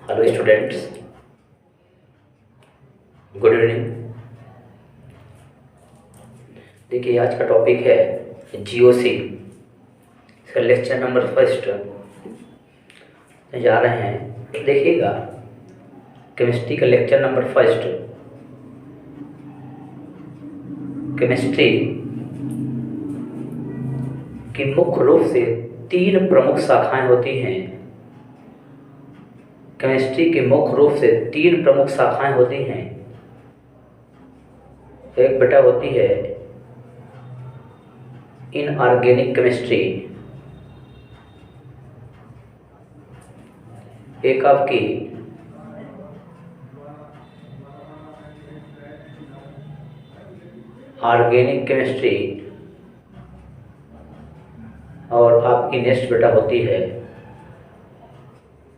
Hello students, good evening. देखिए, आज का टॉपिक है जीओसी। इसका लेक्चर नंबर फर्स्ट जा रहे हैं। देखिएगा, केमिस्ट्री का लेक्चर नंबर फर्स्ट। केमिस्ट्री की मुख्य रूप से 3 प्रमुख शाखाएं होती हैं। केमिस्ट्री की मुख्य रूप से 3 प्रमुख शाखाएं होती हैं। एक बेटा होती है इनऑर्गेनिक केमिस्ट्री, एक आपकी ऑर्गेनिक केमिस्ट्री, और आपकी नेक्स्ट बेटा होती है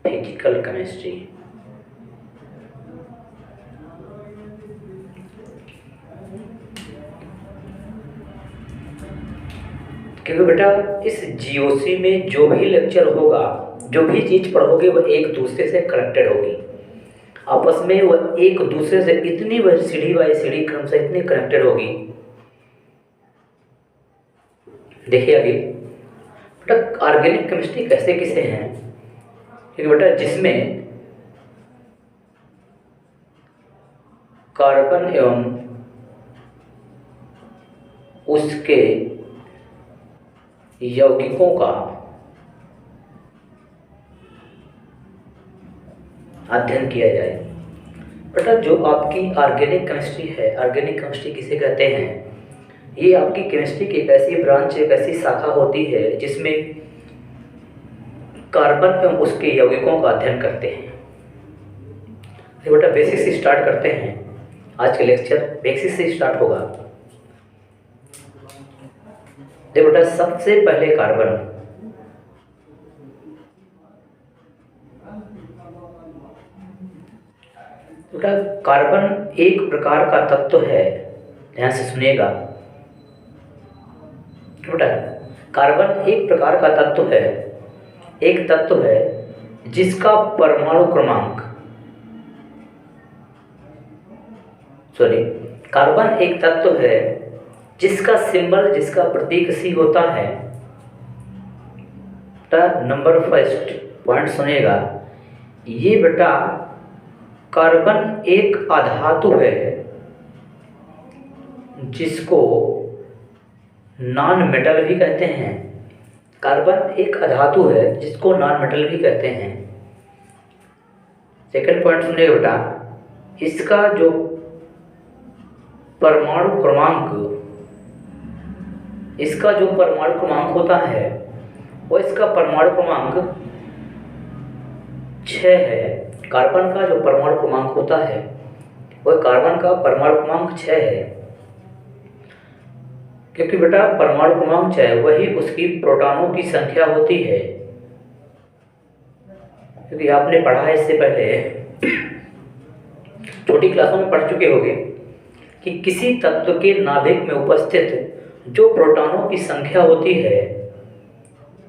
फिजिकल केमिस्ट्री। क्योंकि बेटा इस जीओसी में जो भी लेक्चर होगा, जो भी चीज़ पढ़ोगे, वह एक दूसरे से कनेक्टेड होगी। आपस में वह एक दूसरे से इतनी वह सीढ़ी बाई सीढ़ी क्रम से इतनी कनेक्टेड होगी। देखिए आगे बेटा, ऑर्गेनिक केमिस्ट्री कैसे किसे हैं? क्योंकि बेटा जिसमें कार्बन एवं उसके यौगिकों का अध्ययन किया जाए। बेटा जो आपकी ऑर्गेनिक केमिस्ट्री है, ऑर्गेनिक केमिस्ट्री किसे कहते हैं? ये आपकी केमिस्ट्री की एक ऐसी ब्रांच, एक ऐसी शाखा होती है जिसमें कार्बन एवं उसके यौगिकों का अध्ययन करते हैं। तो बेटा बेसिक से स्टार्ट करते हैं। आज के लेक्चर बेसिक से स्टार्ट होगा। देखो बेटा, सबसे पहले कार्बन। बेटा कार्बन एक प्रकार का तत्व है, ध्यान से सुनिएगा बेटा। कार्बन एक प्रकार का तत्व है, एक तत्व है जिसका परमाणु क्रमांक, कार्बन एक तत्व है जिसका सिंबल, जिसका प्रतीक सी होता है। नंबर फर्स्ट पॉइंट सुनिएगा, ये बेटा कार्बन एक अधातु है जिसको नॉन मेटल भी कहते हैं। कार्बन एक अधातु है जिसको नॉन मेटल भी कहते हैं। सेकंड पॉइंट सुनिएगा बेटा, इसका जो परमाणु क्रमांक, इसका जो परमाणु क्रमांक होता है वो इसका परमाणु क्रमांक 6 है। कार्बन का जो परमाणु क्रमांक होता है वह कार्बन का परमाणु क्रमांक 6 है। क्योंकि बेटा परमाणु क्रमांक 6 वही उसकी प्रोटॉनों की संख्या होती है। क्योंकि आपने पढ़ा है इससे पहले, छोटी क्लासों में पढ़ चुके होंगे कि किसी तत्व के नाभिक में उपस्थित जो प्रोटॉनों की संख्या होती है,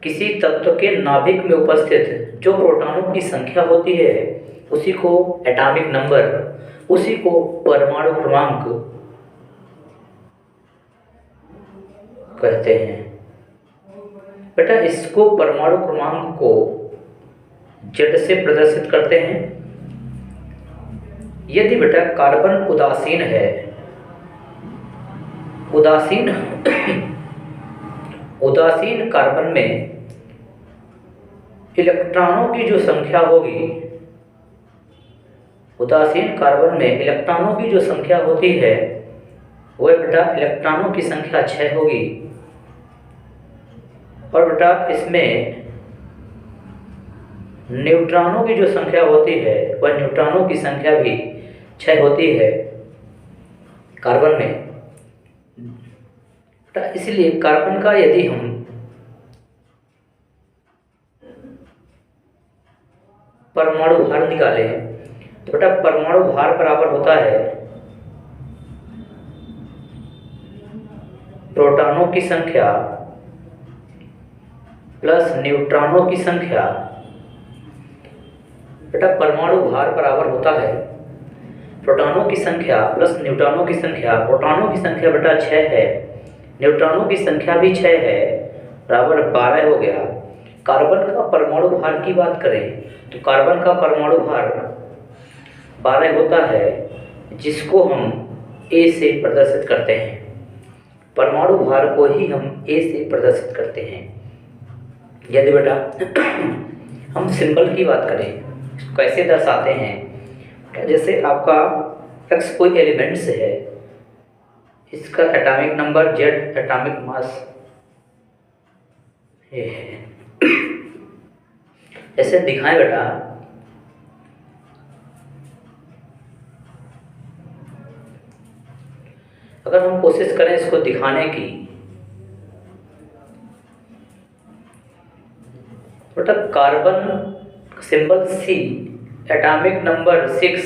किसी तत्व के नाभिक में उपस्थित जो प्रोटॉनों की संख्या होती है, उसी को एटॉमिक नंबर, उसी को परमाणु क्रमांक कहते हैं। बेटा इसको परमाणु क्रमांक को Z से प्रदर्शित करते हैं। यदि बेटा कार्बन उदासीन है, उदासीन कार्बन में इलेक्ट्रॉनों की जो संख्या होगी, उदासीन कार्बन में इलेक्ट्रॉनों की जो संख्या होती है वह बेटा इलेक्ट्रॉनों की संख्या 6 होगी। और बेटा इसमें न्यूट्रॉनों की जो संख्या होती है वह न्यूट्रॉनों की संख्या भी 6 होती है कार्बन में। इसलिए कार्बन का यदि हम परमाणु भार निकालें तो बेटा परमाणु भार बराबर होता है प्रोटॉनों की संख्या प्लस न्यूट्रॉनों की संख्या बेटा परमाणु भार बराबर होता है प्रोटॉनों की संख्या प्लस न्यूट्रॉनों की संख्या। प्रोटॉनों की संख्या बेटा 6 है, न्यूट्रॉनों की संख्या भी 6 है, बराबर 12 हो गया। कार्बन का परमाणु भार की बात करें तो कार्बन का परमाणु भार 12 होता है, जिसको हम A से प्रदर्शित करते हैं। परमाणु भार को ही हम A से प्रदर्शित करते हैं। यदि बेटा हम सिंबल की बात करें, कैसे दर्शाते हैं, जैसे आपका X कोई एलिमेंट्स है, इसका atomic number Z, atomic mass ये है। ऐसे दिखाएं बेटा, अगर हम कोशिश करें इसको दिखाने की, बेटा carbon symbol C, atomic number 6,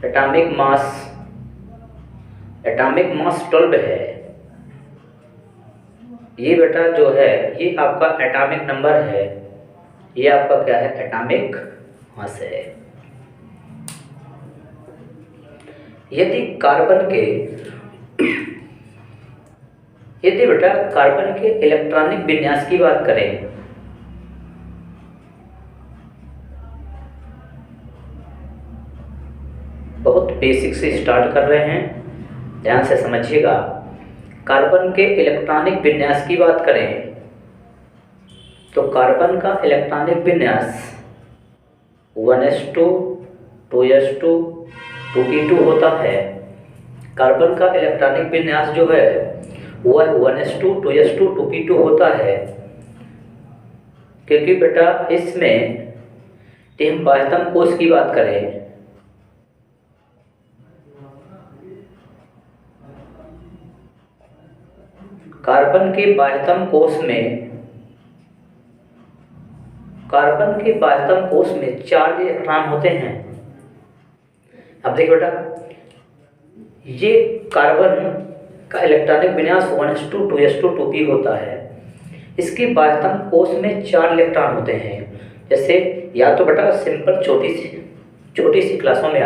atomic mass 12 है। ये बेटा जो है ये आपका एटॉमिक नंबर है, ये आपका क्या है, एटॉमिक मास है। यदि बेटा कार्बन के इलेक्ट्रॉनिक विन्यास की बात करें, बहुत बेसिक से स्टार्ट कर रहे हैं, ध्यान से समझिएगा। कार्बन के इलेक्ट्रॉनिक विन्यास की बात करें तो कार्बन का इलेक्ट्रॉनिक विन्यास 1s2 2s2 2p2 होता है। कार्बन का इलेक्ट्रॉनिक विन्यास जो है वह 1s2 2s2 2p2 होता है, क्योंकि बेटा इसमें यदि हम बाह्यतम कोश की बात करें कार्बन के बाह्यतम कोश में 4 इलेक्ट्रॉन होते हैं। अब देखिए बेटा, ये कार्बन का इलेक्ट्रॉनिक विन्यास 1s2 2s2 2p होता है। इसके बाह्यतम कोश में 4 इलेक्ट्रॉन होते हैं। जैसे या तो बेटा सिंपल छोटी सी क्लासों में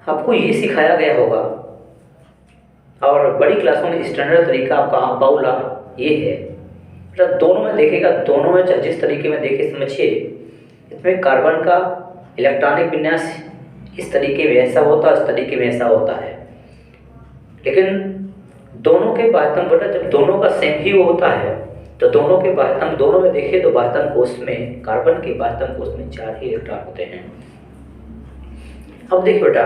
आपको ये सिखाया गया होगा, और बड़ी क्लासों में स्टैंडर्ड तरीका आपका बाउला ये है। मतलब दोनों में देखेगा, दोनों में जिस तरीके में देखे समझिए, इसमें कार्बन का इलेक्ट्रॉनिक विन्यास इस तरीके में ऐसा होता है, इस तरीके में ऐसा होता है। लेकिन दोनों के बाह्यतम बेटा जब दोनों का सेम ही वो होता है तो दोनों के बाह्यतम, दोनों में देखिए तो बाह्यतम कोश में, कार्बन के बाह्यतम कोश में 4 ही इलेक्ट्रॉन होते हैं। अब देखिए बेटा,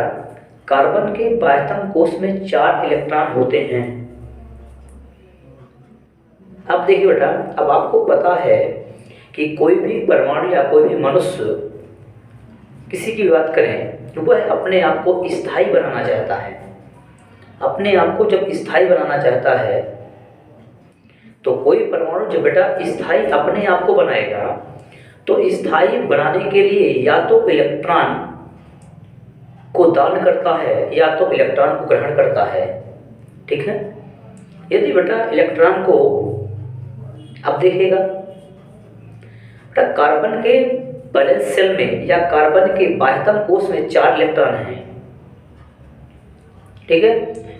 कार्बन के बाह्यतम कोश में 4 इलेक्ट्रॉन होते हैं। अब देखिए बेटा, अब आपको पता है कि कोई भी परमाणु या कोई भी मनुष्य किसी की बात करें तो वह अपने आप को स्थायी बनाना चाहता है। अपने आप को जब स्थायी बनाना चाहता है तो कोई परमाणु जब बेटा स्थायी अपने आप को बनाएगा तो स्थायी बनाने के लिए या तो इलेक्ट्रॉन को दान करता है या तो इलेक्ट्रॉन को ग्रहण करता है। ठीक है, यदि बेटा इलेक्ट्रॉन को अब देखिएगा बेटा, कार्बन के वैलेंस शेल में या कार्बन के बाह्यतम कोश में 4 इलेक्ट्रॉन हैं। ठीक है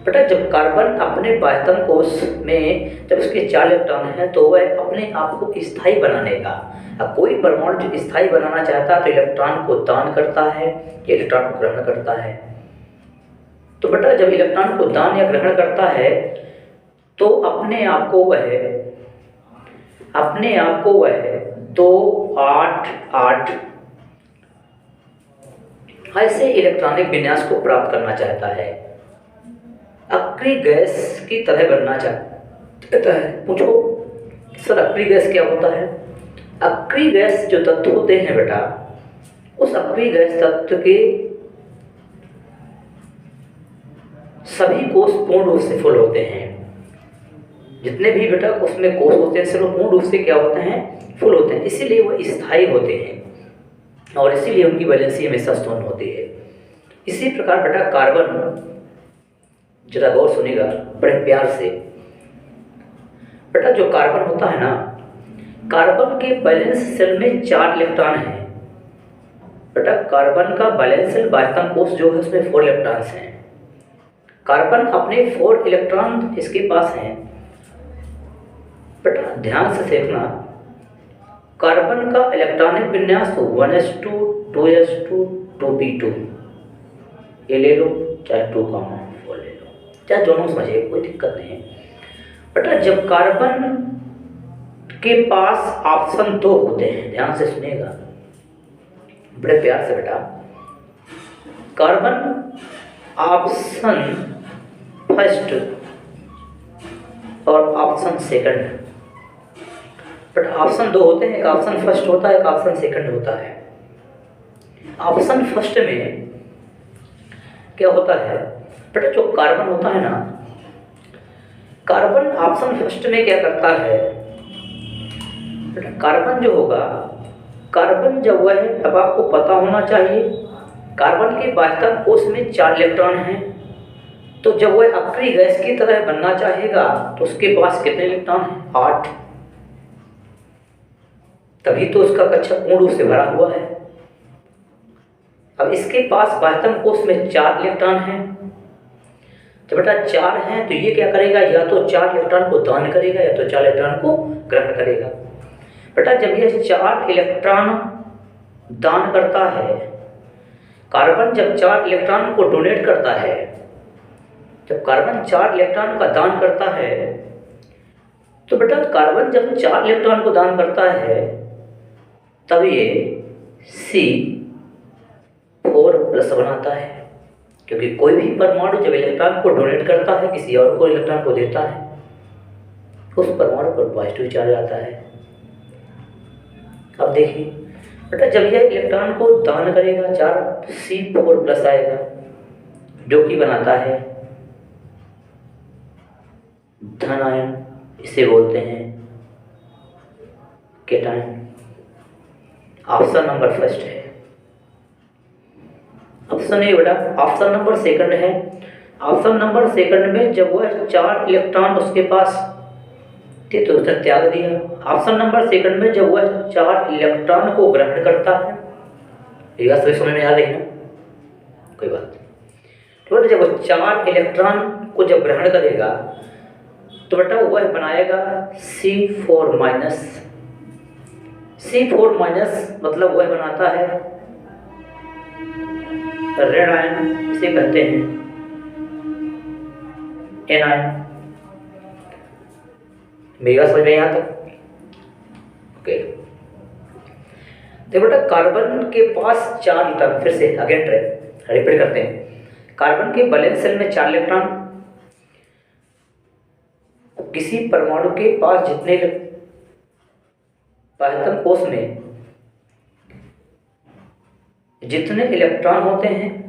बेटा, जब कार्बन अपने बाह्यतम कोश में जब उसके 4 इलेक्ट्रॉन हैं तो वह अपने आप को स्थायी बनाने का, अब कोई परमाणु जो स्थायी बनाना चाहता है तो इलेक्ट्रॉन को दान करता है या इलेक्ट्रॉन को ग्रहण करता है। तो बेटा जब इलेक्ट्रॉन को दान या ग्रहण करता है तो अपने आप को वह 2 8 8 ऐसे इलेक्ट्रॉनिक विन्यास को प्राप्त करना चाहता है। अक्रिय गैस की तरह बनना चाहता है। पूछो सर अक्रिय गैस क्या होता है? अक्रिय गैस जो तत्व होते हैं बेटा, उस अक्रिय गैस तत्व के सभी कोष पूर्ण रूप से फुल होते हैं। जितने भी बेटा उसमें कोष होते हैं सिर्फ पूर्ण रूप से क्या होते हैं, फुल होते हैं। इसीलिए वो स्थायी होते हैं और इसीलिए उनकी वैलेंसी हमेशा शून्य होती है। इसी प्रकार बेटा कार्बन, जरा गौर सुनिएगा बड़े प्यार से। बेटा जो कार्बन होता है ना, कार्बन के वैलेंस शेल में 4 इलेक्ट्रॉन हैं बेटा। कार्बन का वैलेंस शेल बाह्यतम कोश जो है उसमें 4 इलेक्ट्रॉन्स हैं। कार्बन अपने 4 इलेक्ट्रॉन इसके पास हैं बेटा। ध्यान से देखना, कार्बन का इलेक्ट्रॉनिक विन्यास 1s2 2s2 2p2 ये ले लो, चाहे 2,4 ले लो, चाहे दोनों समझिए, कोई दिक्कत नहीं है बेटा। जब कार्बन के पास ऑप्शन 2 होते हैं, ध्यान से सुनिएगा बड़े प्यार से बेटा। कार्बन ऑप्शन फर्स्ट और ऑप्शन सेकंड बट ऑप्शन 2 होते हैं, एक ऑप्शन फर्स्ट होता है, एक ऑप्शन सेकंड होता है। ऑप्शन फर्स्ट में क्या होता है बेटा, जो कार्बन होता है ना, कार्बन ऑप्शन फर्स्ट में क्या करता है बेटा, कार्बन जो होगा, कार्बन जब वह है, अब आपको पता होना चाहिए कार्बन के बाह्यतम कोश में 4 इलेक्ट्रॉन हैं, तो जब वह अक्रिय गैस की तरह बनना चाहेगा तो उसके पास कितने इलेक्ट्रॉन हैं? 8। तभी तो उसका कक्षा पूर्ण रूप से भरा हुआ है। अब इसके पास बाह्यतम कोश में 4 इलेक्ट्रॉन हैं, तो बेटा 4 हैं तो ये क्या करेगा, या तो 4 इलेक्ट्रॉन को दान करेगा या तो 4 इलेक्ट्रॉन को ग्रहण करेगा। बेटा जब यह 4 इलेक्ट्रॉन दान करता है, कार्बन जब 4 इलेक्ट्रॉन को डोनेट करता है, जब कार्बन 4 इलेक्ट्रॉन का दान करता है, तो बेटा कार्बन जब 4 इलेक्ट्रॉन को दान करता है तब ये C4+ बनाता है, क्योंकि कोई भी परमाणु जब इलेक्ट्रॉन को डोनेट करता है, किसी और को इलेक्ट्रॉन को देता है, उस परमाणु पर पॉजिटिव चार्ज आता है। अब देखिए बेटा, जब यह इलेक्ट्रॉन को दान करेगा 4 C4+ आएगा, जो कि बनाता है धन आयन, इसे बोलते हैं केटायन। ऑप्शन नंबर फर्स्ट है। ऑप्शन ए बेटा, ऑप्शन नंबर सेकंड है। ऑप्शन नंबर सेकंड में जब वह 4 इलेक्ट्रॉन उसके पास थे तो उसने त्याग दिया। ऑप्शन नंबर सेकंड में जब वह 4 इलेक्ट्रॉन को ग्रहण करता है, ये बात समझ में आ रही है ना, कोई बात नहीं। तो जब वह 4 इलेक्ट्रॉन को जब ग्रहण करेगा तो बेटा वह बनाएगा C4-। C4- मतलब वह बनाता है रेड आयन, इसे कहते हैं एनायन। मेरी बात समझ में यहाँ तक? ओके। तो बेटा कार्बन के पास 4 इलेक्ट्रॉन, फिर से अगेन रिपीट करते हैं। कार्बन के वैलेंस शेल में 4 इलेक्ट्रॉन, किसी परमाणु के पास जितने बाह्यतम कोश में जितने इलेक्ट्रॉन होते हैं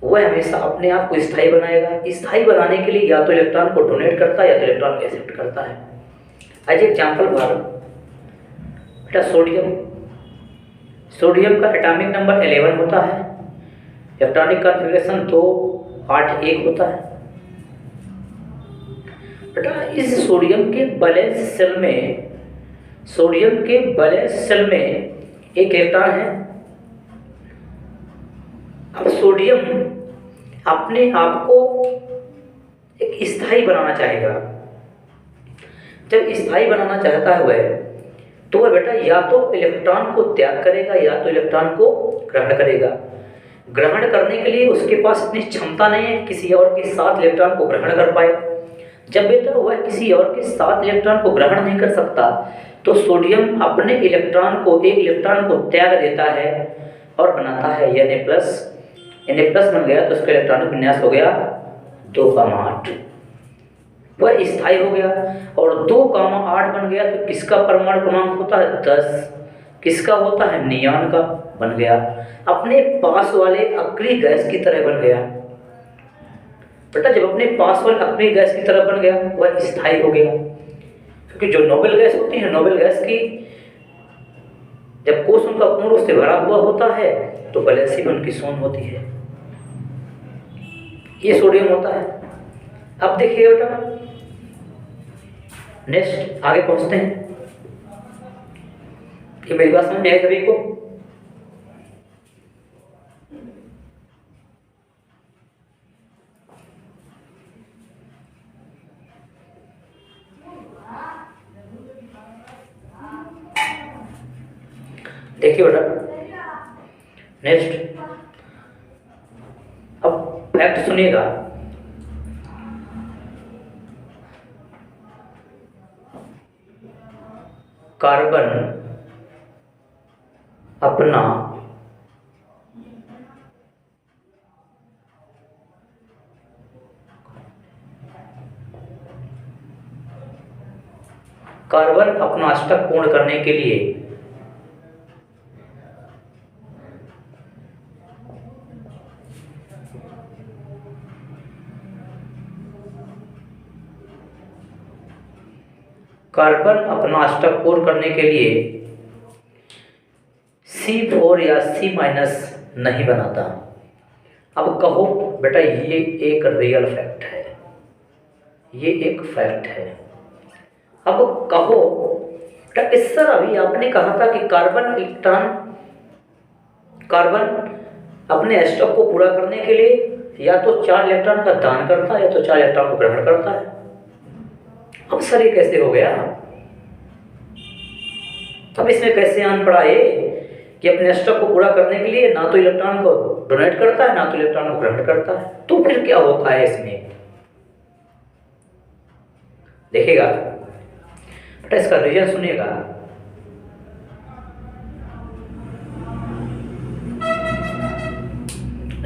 वह हमेशा अपने आप को स्थायी बनाएगा। स्थायी बनाने के लिए या तो इलेक्ट्रॉन को डोनेट करता है या तो इलेक्ट्रॉन को एक्सेप्ट करता है। एज एग्जाम्पल फॉर बेटा सोडियम का एटॉमिक नंबर 11 होता है, इलेक्ट्रॉनिक कॉन्फ़िगरेशन 2 8 1 होता है। बेटा इस सोडियम के वैलेंस शेल में एक इलेक्ट्रॉन है। अब सोडियम अपने आप को एक स्थायी बनाना चाहेगा। जब स्थायी बनाना चाहता है वह, तो वह बेटा या तो इलेक्ट्रॉन को त्याग करेगा या तो इलेक्ट्रॉन को ग्रहण करेगा। ग्रहण करने के लिए उसके पास इतनी क्षमता नहीं है किसी और के 7 इलेक्ट्रॉन को ग्रहण कर पाए। जब बेटा वह किसी और के 7 इलेक्ट्रॉन को ग्रहण नहीं कर सकता तो सोडियम अपने इलेक्ट्रॉन को, एक इलेक्ट्रॉन को त्याग देता है और बनाता है Na+ बन गया, तो उसका इलेक्ट्रॉनिक विन्यास हो गया 2,8। वह स्थायी हो गया और 2,8 बन गया तो किसका परमाणु क्रमांक होता है? 10। किसका होता है? नियॉन का बन गया। अपने पास वाले अक्रिय गैस की तरह बन गया। बेटा जब अपने पास वाले अक्रिय गैस की तरह बन गया वह स्थायी हो गया, क्योंकि जो नोबेल गैस होती है, नोबेल गैस की जब कोश उनका पूर्ण रूप से भरा हुआ होता है तो वैलेंसी में उनकी शून्य होती है। ये सोडियम होता है। अब देखिए बेटा नेक्स्ट आगे पहुंचते हैं। ये मेरी बात समझ में आई सभी को? देखिए बेटा, नेक्स्ट अब फैक्ट सुनिएगा। कार्बन अपना अष्टक पूर्ण करने के लिए C4 या C- नहीं बनाता। अब कहो बेटा, ये एक रियल फैक्ट है, ये एक फैक्ट है। अब कहो बेटा, इस सर अभी आपने कहा था कि कार्बन अपने एस्टॉक को पूरा करने के लिए या तो 4 इलेक्ट्रॉन का दान करता है या तो 4 इलेक्ट्रॉन को ग्रहण करता है। अब सर ये कैसे हो गया? अब इसमें कैसे आन पड़ा ये कि अपने एस्टॉक को पूरा करने के लिए ना तो इलेक्ट्रॉन को डोनेट करता है ना तो इलेक्ट्रॉन को ग्रहण करता है? तो फिर क्या होता है इसमें? देखिएगा बेटा, इसका रीजन सुनिएगा।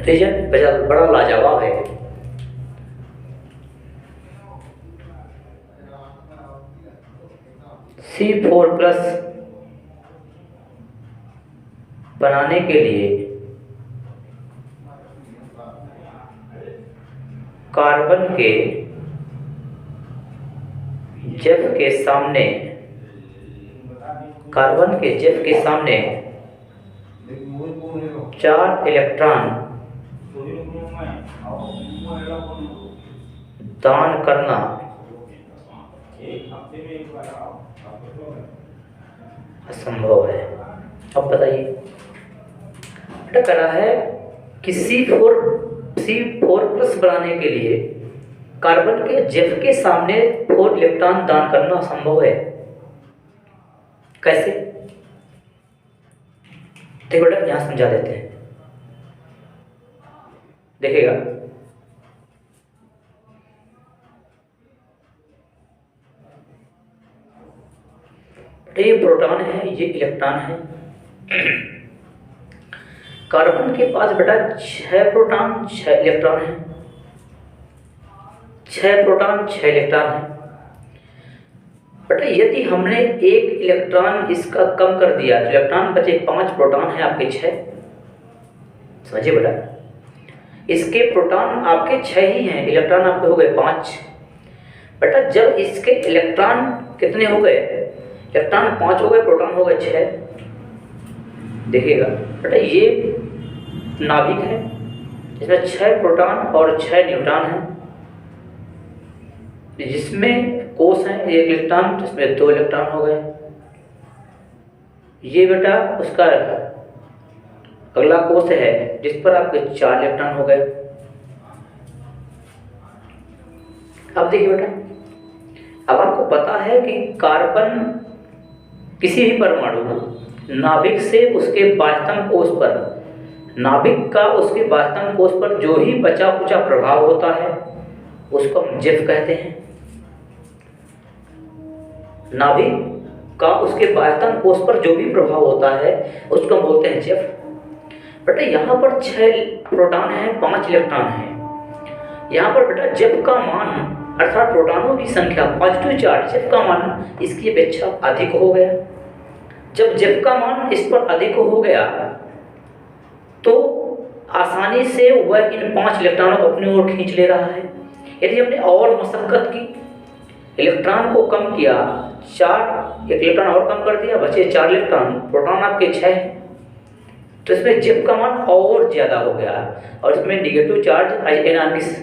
रीजन बड़ा लाजवाब है। C4+ बनाने के लिए कार्बन के जेफ के सामने 4 इलेक्ट्रॉन दान करना असंभव है। अब बताइए, क्या कह रहा है कि C4+ बनाने के लिए कार्बन के जेफ के सामने 4 इलेक्ट्रॉन दान करना असंभव है। कैसे? देखो बेटा, यहां समझा देते हैं। देखिएगा, ये प्रोटॉन है, ये इलेक्ट्रॉन है। कार्बन के पास बेटा 6 प्रोटॉन 6 इलेक्ट्रॉन है। 6 प्रोटॉन 6 इलेक्ट्रॉन है। बेटा यदि हमने 1 इलेक्ट्रॉन इसका कम कर दिया तो इलेक्ट्रॉन बचे 5 प्रोटॉन है आपके 6। समझिए बेटा, इसके प्रोटॉन आपके 6 ही हैं, इलेक्ट्रॉन आपके हो गए 5। बेटा जब इसके इलेक्ट्रॉन कितने हो गए? इलेक्ट्रॉन 5 हो गए, प्रोटॉन हो गए 6। देखिएगा बेटा, ये नाभिक है, इसमें 6 प्रोटॉन और 6 न्यूट्रॉन हैं, जिसमें कोष है 1 इलेक्ट्रॉन, जिसमें 2 इलेक्ट्रॉन हो गए। ये बेटा उसका अगला कोष है जिस पर आपके 4 इलेक्ट्रॉन हो गए। अब देखिए बेटा, अब आपको पता है कि कार्बन किसी भी परमाणु नाभिक से उसके बाह्यतम कोष पर, नाभिक का उसके बाह्यतम कोष पर जो ही बचा कुचा प्रभाव होता है उसको हम जेफ कहते हैं। नाभिक का उसके बाह्यतम कोष पर जो भी प्रभाव होता है उसको हम बोलते हैं जेफ। बेटा यहाँ पर 6 प्रोटॉन है, 5 इलेक्ट्रॉन है। यहाँ पर बेटा जेफ का मान अर्थात प्रोटॉनों की संख्या पॉजिटिव चार्ज जेफ का मान इसकी अपेक्षा अधिक हो गया। जब जेफ का मान इस पर अधिक हो गया तो आसानी से वह इन 5 इलेक्ट्रॉनों को अपनी ओर खींच ले रहा है। यदि हमने और मशक्कत की, इलेक्ट्रॉन को कम किया, 1 इलेक्ट्रॉन और कम कर दिया, बचे 4 इलेक्ट्रॉन, प्रोटॉन आपके 6, तो इसमें जेफ का मान और ज़्यादा हो गया और इसमें निगेटिव चार्ज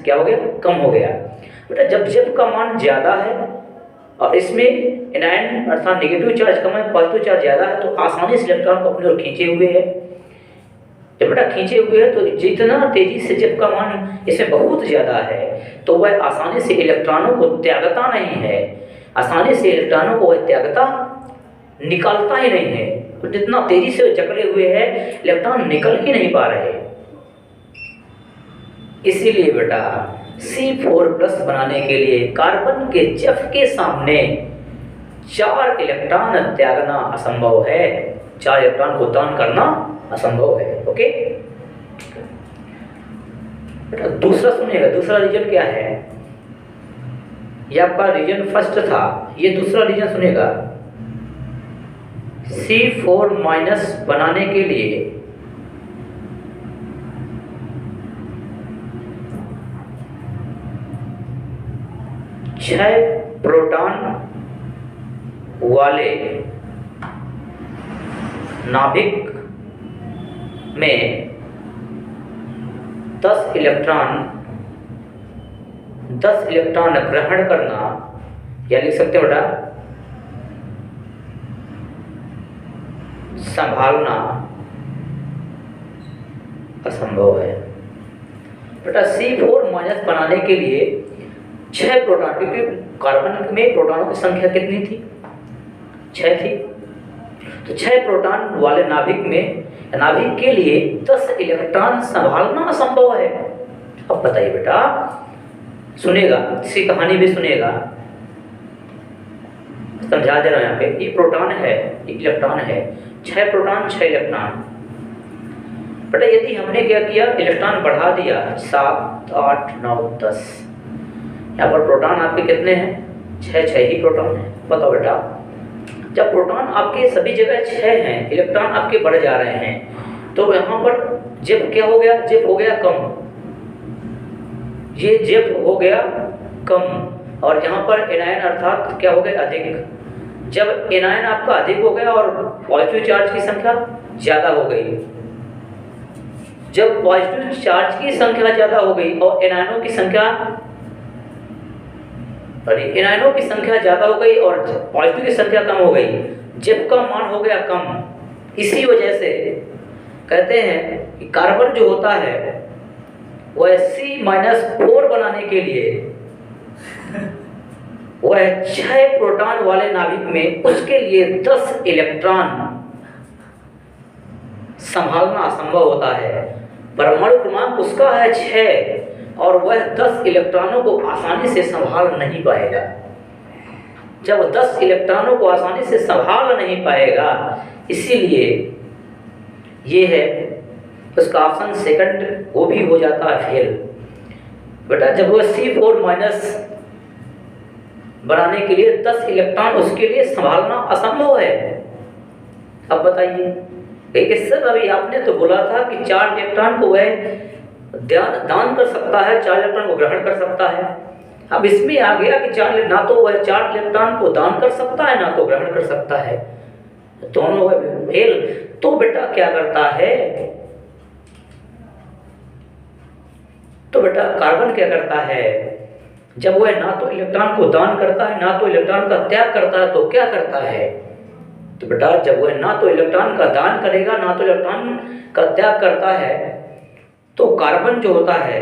क्या हो गया? कम हो गया। बेटा जब जेफ का मान ज़्यादा है और इसमें एनायन अर्थात नेगेटिव चार्ज कम है, पॉजिटिव चार्ज ज़्यादा है, तो आसानी से इलेक्ट्रॉन को अपनी ओर खींचे हुए है। जब बेटा खींचे हुए है तो जितना तेजी से जब का मान इसमें बहुत ज़्यादा है तो वह आसानी से इलेक्ट्रॉनों को त्यागता नहीं है, आसानी से इलेक्ट्रॉनों को वह त्यागता निकालता ही नहीं है। तो जितना तेजी से जकड़े हुए हैं इलेक्ट्रॉन निकल ही नहीं पा रहे। इसीलिए बेटा C4+ बनाने के लिए कार्बन के जफ के सामने 4 इलेक्ट्रॉन त्यागना असंभव है, 4 इलेक्ट्रॉन को दान करना असंभव है। ओके बेटा दूसरा सुनिएगा, दूसरा रीजन क्या है? ये आपका रीजन फर्स्ट था, ये दूसरा रीजन सुनिएगा। C4- बनाने के लिए 6 प्रोटॉन वाले नाभिक में 10 इलेक्ट्रॉन ग्रहण करना, या लिख सकते हो बेटा संभालना असंभव है। बेटा C4- बनाने के लिए 6 प्रोटॉन, क्योंकि कार्बन में प्रोटॉनों की संख्या कितनी थी? 6 थी। तो 6 प्रोटॉन वाले नाभिक के लिए 10 इलेक्ट्रॉन संभालना असंभव है। अब बताइए बेटा, सुनेगा, इसकी कहानी भी सुनेगा, समझा दे रहा हूं यहाँ पे। ये प्रोटॉन है, एक इलेक्ट्रॉन है, 6 प्रोटॉन 6 इलेक्ट्रॉन। बेटा यदि हमने क्या किया, इलेक्ट्रॉन बढ़ा दिया 7 8 9 10, यहाँ पर प्रोटॉन आपके कितने हैं? 6 ही प्रोटॉन है। बताओ बेटा, जब प्रोटॉन आपके सभी जगह 6 हैं, इलेक्ट्रॉन आपके बढ़ जा रहे हैं, तो यहाँ पर जेब क्या हो गया? जेब हो गया कम, ये जेब हो गया कम, और यहाँ पर एनायन अर्थात क्या हो गया? अधिक। जब एनायन आपका अधिक हो गया और पॉजिटिव चार्ज की संख्या ज़्यादा हो गई, जब पॉजिटिव चार्ज की संख्या ज़्यादा हो गई और एनायनों की संख्या ज़्यादा हो गई और पॉजिटिव की संख्या कम हो गई, जेब का मान हो गया कम। इसी वजह से कहते हैं कि कार्बन जो होता है वह C-4 बनाने के लिए वह 6 प्रोटॉन वाले नाभिक में उसके लिए 10 इलेक्ट्रॉन संभालना असंभव होता है। परमाणु क्रमांक उसका है 6 और वह 10 इलेक्ट्रॉनों को आसानी से संभाल नहीं पाएगा। जब 10 इलेक्ट्रॉनों को आसानी से संभाल नहीं पाएगा, इसीलिए ये है उसका ऑप्शन सेकंड, वो भी हो जाता है फेल। बेटा जब वह C4- बनाने के लिए 10 इलेक्ट्रॉन उसके लिए संभालना असंभव है। अब बताइए, लेकिन सर अभी आपने तो बोला था कि 4 इलेक्ट्रॉन को वह दान कर सकता है, 4 इलेक्ट्रॉन को ग्रहण कर सकता है। अब इसमें आ गया कि ना तो वह 4 इलेक्ट्रॉन को दान कर सकता है, ना तो ग्रहण कर सकता है, दोनों फेल। तो बेटा क्या करता है? तो बेटा कार्बन क्या करता है? जब वह ना तो इलेक्ट्रॉन को दान करता है, ना तो इलेक्ट्रॉन का त्याग करता है, तो क्या करता है? तो बेटा जब वह ना तो इलेक्ट्रॉन का दान करेगा, ना तो इलेक्ट्रॉन का त्याग करता है, तो कार्बन जो होता है,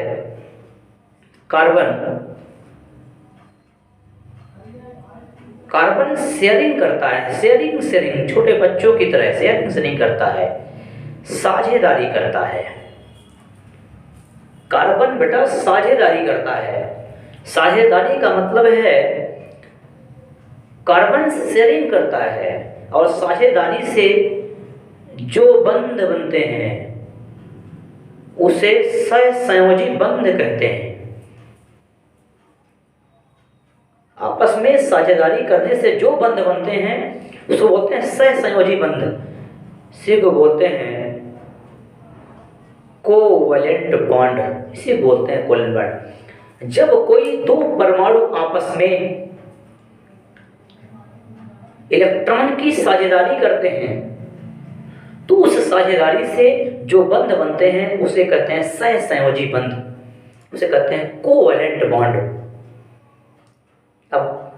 कार्बन शेयरिंग करता है, शेयरिंग छोटे बच्चों की तरह शेयरिंग करता है, साझेदारी करता है। कार्बन बेटा साझेदारी करता है। साझेदारी का मतलब है कार्बन शेयरिंग करता है, और साझेदारी से जो बंध बनते हैं उसे सहसंयोजी बंध कहते हैं। आपस में साझेदारी करने से जो बंध बनते हैं उसको बोलते हैं सहसंयोजी बंध, इसी को बोलते हैं कोवैलेंट बॉन्ड, इसी को बोलते हैं कोवैलेंट बॉन्ड। जब कोई 2 परमाणु आपस में इलेक्ट्रॉन की साझेदारी करते हैं, तो उस साझेदारी से जो बंध बनते हैं उसे कहते हैं सहसंयोजी बंध, उसे कहते हैं कोवैलेंट बॉन्ड। अब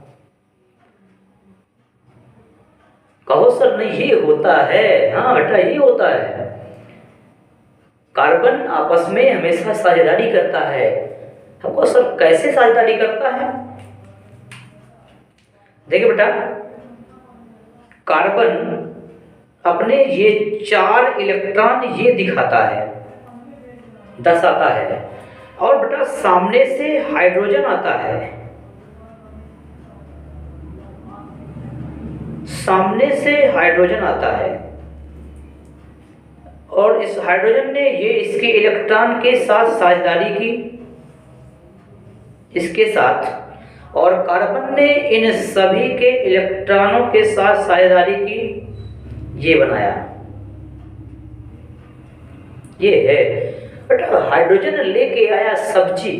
कहो सर नहीं ये होता है। हाँ बेटा ये होता है। कार्बन आपस में हमेशा साझेदारी करता है। हमको सर कैसे साझेदारी करता है? देखिए बेटा, कार्बन अपने ये 4 इलेक्ट्रॉन ये दिखाता है, दर्शाता है। और बेटा सामने से हाइड्रोजन आता है, सामने से हाइड्रोजन आता है और इस हाइड्रोजन ने ये इसके इलेक्ट्रॉन के साथ साझेदारी की, इसके साथ, और कार्बन ने इन सभी के इलेक्ट्रॉनों के साथ साझेदारी की, ये बनाया। ये है बेटा, हाइड्रोजन लेके आया सब्जी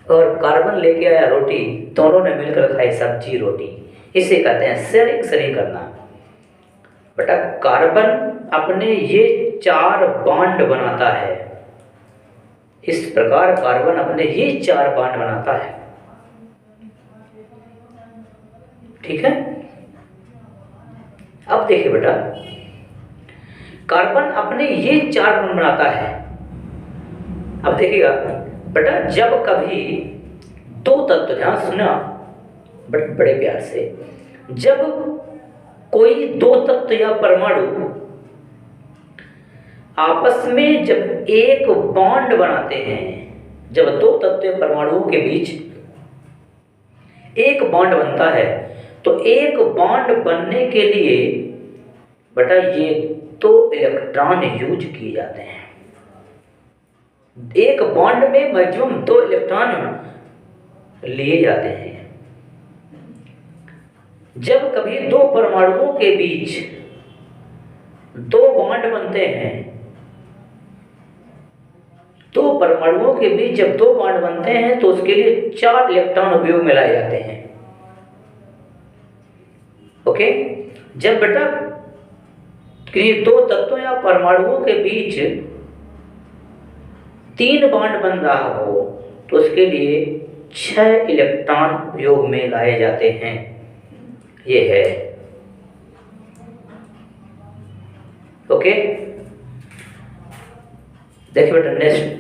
और कार्बन लेके आया रोटी, दोनों ने मिलकर खाई सब्जी रोटी। इसे कहते हैं शेयरिंग करना। बेटा कार्बन अपने ये 4 बॉन्ड बनाता है। इस प्रकार कार्बन अपने ये 4 बॉन्ड बनाता है। ठीक है। अब देखिए बेटा, कार्बन अपने ये 4 बॉन्ड बनाता है। अब देखिएगा बेटा, जब कभी 2 तत्व, ध्यान सुनना बड़े प्यार से, जब कोई 2 तत्व या परमाणु आपस में जब एक बॉन्ड बनाते हैं, जब 2 तत्व परमाणुओं के बीच एक बॉन्ड बनता है, तो एक बॉन्ड बनने के लिए बेटा ये 2 इलेक्ट्रॉन यूज किए जाते हैं। एक बॉन्ड में मैक्सिमम 2 इलेक्ट्रॉन लिए जाते हैं। जब कभी 2 परमाणुओं के बीच 2 बॉन्ड बनते हैं, 2 परमाणुओं के बीच जब 2 बॉन्ड बनते हैं तो उसके लिए 4 इलेक्ट्रॉन उपयोग में लाए जाते हैं। ओके। जब बेटा किसी 2 तत्वों या परमाणुओं के बीच 3 बॉन्ड बन रहा हो तो उसके लिए 6 इलेक्ट्रॉन उपयोग में लाए जाते हैं। ये है। ओके। देखिए बेटा नेक्स्ट,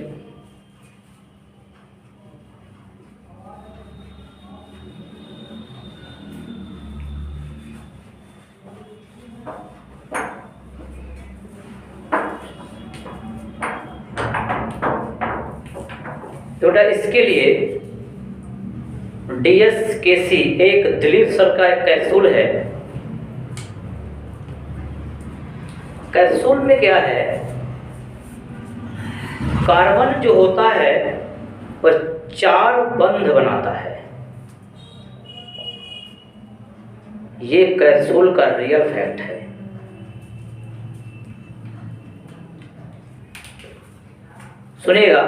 तो बेटा इसके लिए DSKC एक दिलीप सर का एक कैप्सूल है। कैप्सूल में क्या है, कार्बन जो होता है वह 4 बंध बनाता है। ये कैप्सूल का रियल फैक्ट है। सुनिएगा,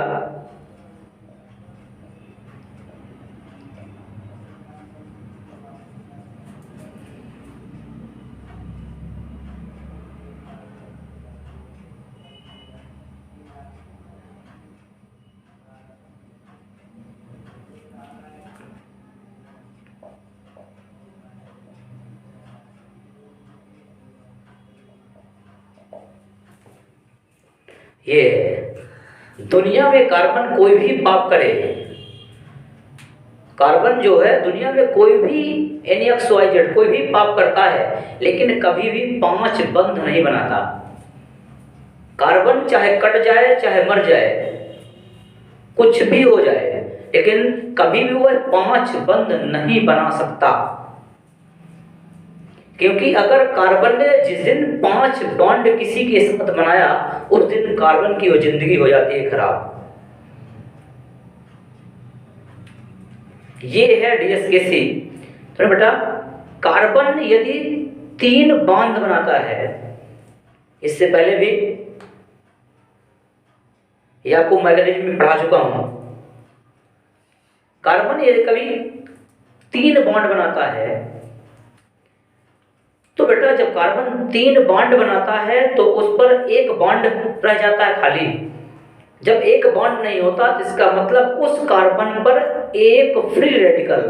ये दुनिया में कार्बन कोई भी पाप करे, कार्बन जो है दुनिया में कोई भी NXYZ कोई भी पाप करता है, लेकिन कभी भी 5 बंध नहीं बनाता। कार्बन चाहे कट जाए, चाहे मर जाए, कुछ भी हो जाए, लेकिन कभी भी वह 5 बंध नहीं बना सकता। क्योंकि अगर कार्बन ने जिस दिन 5 बॉन्ड किसी के साथ बनाया, उस दिन कार्बन की वो जिंदगी हो जाती है खराब। ये है DSKC। तो बेटा कार्बन यदि 3 बॉन्ड बनाता है, इससे पहले भी ये आपको मैकेनिज्म में पढ़ा चुका हूं। कार्बन यदि कभी 3 बॉन्ड बनाता है, तो बेटा जब कार्बन 3 बॉन्ड बनाता है तो उस पर एक बॉन्ड रह जाता है खाली। जब एक बॉन्ड नहीं होता तो इसका मतलब उस कार्बन पर एक फ्री रेडिकल,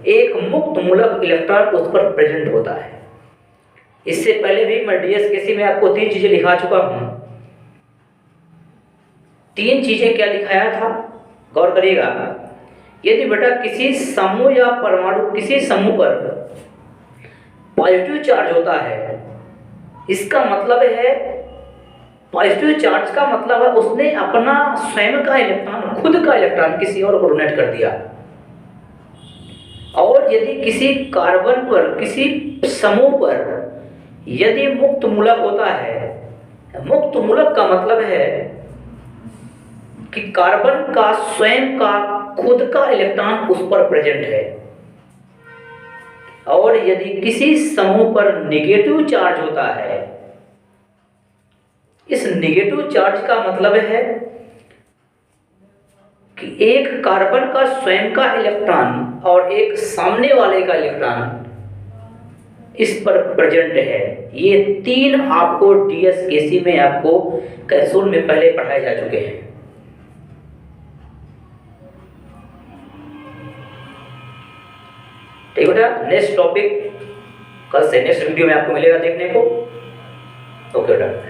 एक मुक्त मूलक इलेक्ट्रॉन उस पर प्रेजेंट होता है। इससे पहले भी मैं डीएसकेसी में आपको 3 चीजें लिखा चुका हूं। 3 चीजें क्या लिखाया था, गौर करिएगा। यदि बेटा किसी समूह या परमाणु किसी समूह पर पॉजिटिव चार्ज होता है, इसका मतलब है, पॉजिटिव चार्ज का मतलब है उसने अपना स्वयं का इलेक्ट्रॉन, खुद का इलेक्ट्रॉन किसी और को डोनेट कर दिया। और यदि किसी कार्बन पर, किसी समूह पर यदि मुक्त मूलक होता है, मुक्त मूलक का मतलब है कि कार्बन का स्वयं का खुद का इलेक्ट्रॉन उस पर प्रेजेंट है। और यदि किसी समूह पर नेगेटिव चार्ज होता है, इस नेगेटिव चार्ज का मतलब है कि एक कार्बन का स्वयं का इलेक्ट्रॉन और एक सामने वाले का इलेक्ट्रॉन इस पर प्रेजेंट है। ये 3 आपको डीएसकेसी में, आपको कैप्सूल में पहले पढ़ाए जा चुके हैं। ठीक बेटा, नेक्स्ट टॉपिक कल से नेक्स्ट वीडियो में आपको मिलेगा देखने को। ओके बेटा।